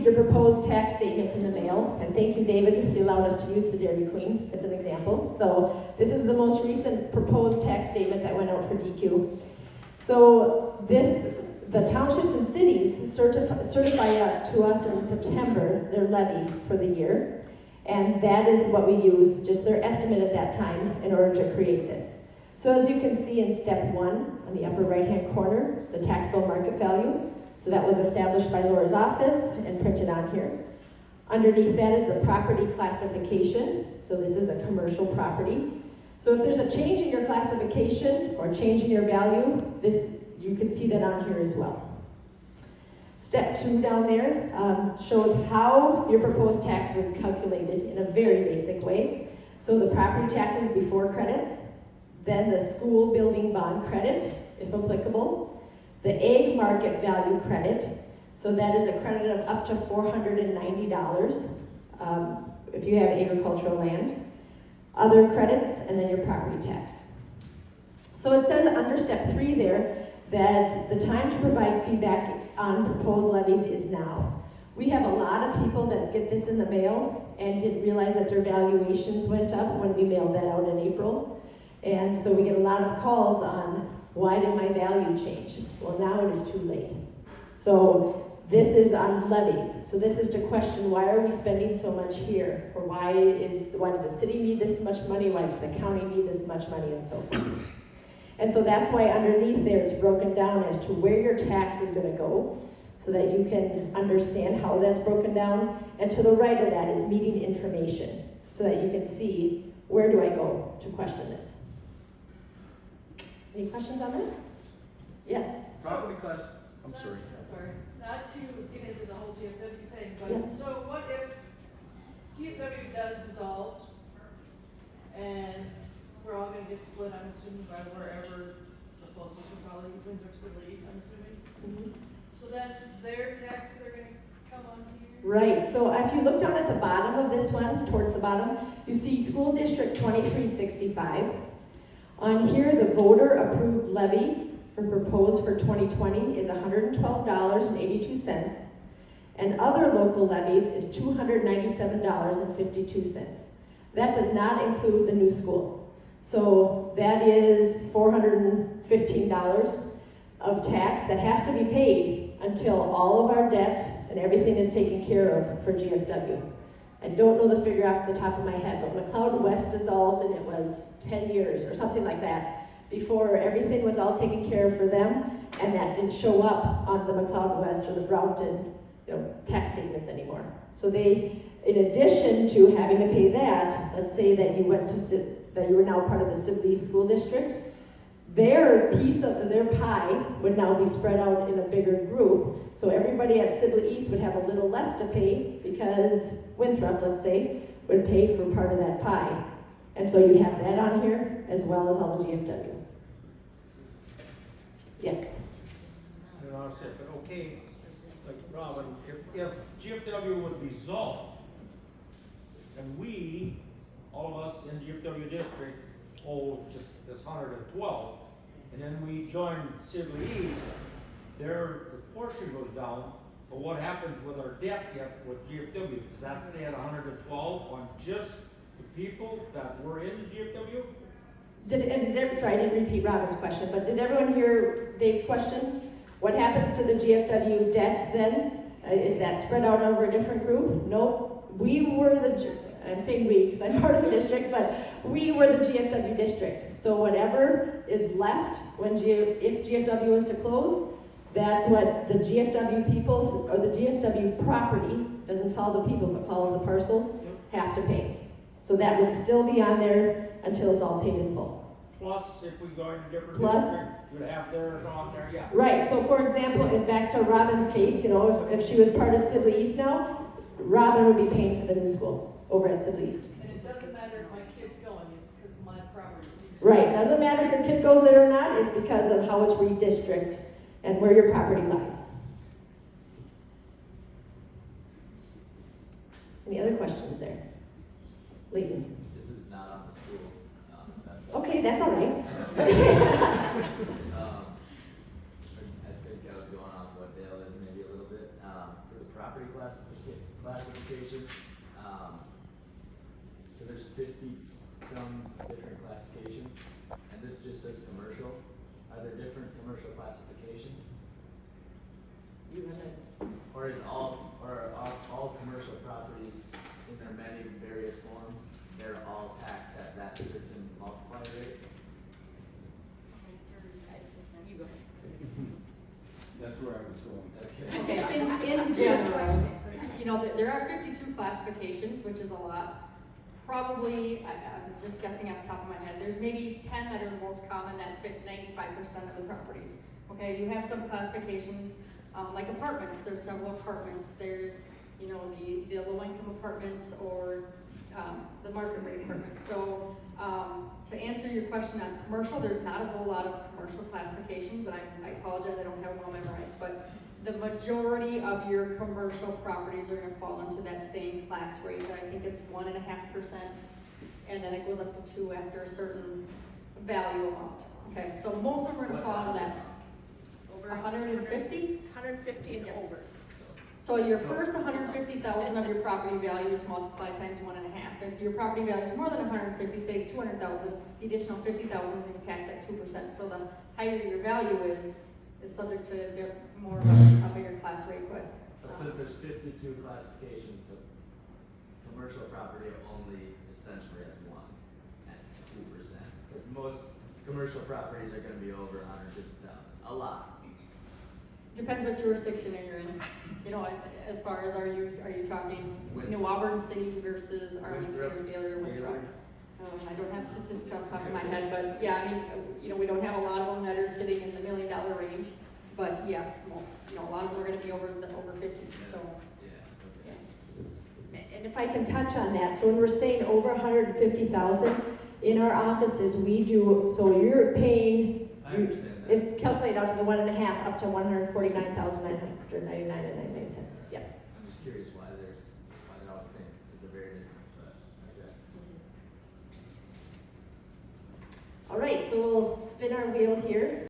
received a proposed tax statement in the mail, and thank you, David, he allowed us to use the Dairy Queen as an example. So this is the most recent proposed tax statement that went out for DQ. So the townships and cities certify to us in September their levy for the year, and that is what we use, just their estimate at that time, in order to create this. So as you can see in step 1, on the upper right-hand corner, the tax bill market value. So that was established by Laura's office and printed on here. Underneath that is the property classification. So this is a commercial property. So if there's a change in your classification or change in your value, you can see that on here as well. Step 2 down there shows how your proposed tax was calculated in a very basic way. So the property taxes before credits, then the school building bond credit, if applicable, the ag market value credit, so that is a credit of up to $490 if you have agricultural land, other credits, and then your property tax. So it says under step 3 there that the time to provide feedback on proposed levies is now. We have a lot of people that get this in the mail and didn't realize that their valuations went up when we mailed that out in April. And so we get a lot of calls on, why did my value change? Well, now it is too late. So this is on levies. So this is to question, why are we spending so much here? Or why does the city need this much money? Why does the county need this much money, and so forth? And so that's why underneath there it's broken down as to where your tax is going to go, so that you can understand how that's broken down. And to the right of that is meeting information, so that you can see, where do I go to question this? Any questions on that? Yes. Property class, I'm sorry. Sorry, not to get into the whole GFW thing, but Yes. so what if GFW does dissolve and we're all gonna get split, I'm assuming, by wherever the closest would probably be Winthrop, Sibley, I'm assuming? Mm-hmm. So then their taxes are gonna come on here? Right, so if you look down at the bottom of this one, towards the bottom, you see School District 2365. On here, the voter-approved levy proposed for 2020 is $112.82, and other local levies is $297.52. That does not include the new school. So that is $415 of tax that has to be paid until all of our debt and everything is taken care of for GFW. I don't know the figure off the top of my head, but McLeod West dissolved and it was 10 years or something like that before everything was all taken care of for them, and that didn't show up on the McLeod West or the Broughton tax statements anymore. So they, in addition to having to pay that, let's say that you were now part of the Sibley School District, their piece of their pie would now be spread out in a bigger group. So everybody at Sibley East would have a little less to pay because Winthrop, let's say, would pay for part of that pie. And so you have that on here as well as all the GFW. Yes? I don't know how to say it, but okay, like Robin, if GFW would resolve, and we, all of us in GFW district, owe just this 112, and then we join Sibley East, the portion goes down, but what happens with our debt yet with GFW? Does that stay at 112 on just the people that were in the GFW? Sorry, I didn't repeat Robin's question, but did everyone hear Dave's question? What happens to the GFW debt then? Is that spread out over a different group? Nope. I'm saying we because I'm part of the district, but we were the GFW district. So whatever is left if GFW is to close, that's what the GFW people, or the GFW property, doesn't follow the people but follows the parcels, have to pay. So that would still be on there until it's all paid in full. Plus, if we go in a different Plus- district, you'd have theirs on there, yeah. Right, so for example, and back to Robin's case, if she was part of Sibley East now, Robin would be paying for the new school over at Sibley East. And it doesn't matter if my kid's going, it's because my property. Right, doesn't matter if your kid goes there or not, it's because of how it's redistricted and where your property lies. Any other questions there? Leighton? This is not on the school. Okay, that's all right. I think I was going on what Dale is maybe a little bit. For the property classification. So there's 50 some different classifications, and this just says commercial. Are there different commercial classifications? You wanna, Or are all commercial properties in their many various forms, they're all taxed at that certain multiplier rate? You go. That's where I was going. Okay. okay, in general, you know, there are 52 classifications, which is a lot. Probably, I'm just guessing off the top of my head, there's maybe 10 that are the most common that fit 95% of the properties. Okay, you have some classifications, like apartments, there's several apartments, there's, you know, the low income apartments or the market rate apartments. So to answer your question on commercial, there's not a whole lot of commercial classifications, and I apologize, I don't have them all memorized, but the majority of your commercial properties are gonna fall into that same class rate. I think it's 1.5%, and then it goes up to 2 after a certain value amount. Okay, so most of them are gonna fall into that. Over 150? 150 and Yes. over. So your first 150,000 of your property value is multiplied times 1.5. If your property value is more than 150, say it's 200,000, the additional 50,000 is gonna be taxed at 2%. So the higher your value is subject to more of a bigger class rate, but. But since there's 52 classifications, but commercial property only essentially has one at 2%. Because most commercial properties are gonna be over 150,000, a lot. Depends what jurisdiction you're in. You know, as far as are you talking New Auburn City versus Arlington or Baylor or Winthrop? I don't have statistics off the top of my head, but yeah, I mean, you know, we don't have a lot of them that are sitting in the $1 million range, but yes, well, you know, a lot of them are gonna be over 50, so. Yeah, okay. And if I can touch on that, so when we're saying over 150,000, in our offices, we do, so you're paying, I understand that. it's calculated out to the 1.5 up to 149,999.99 cents. Yep. I'm just curious why they're all the same, because they're very different, but, okay. All right, so we'll spin our wheel here.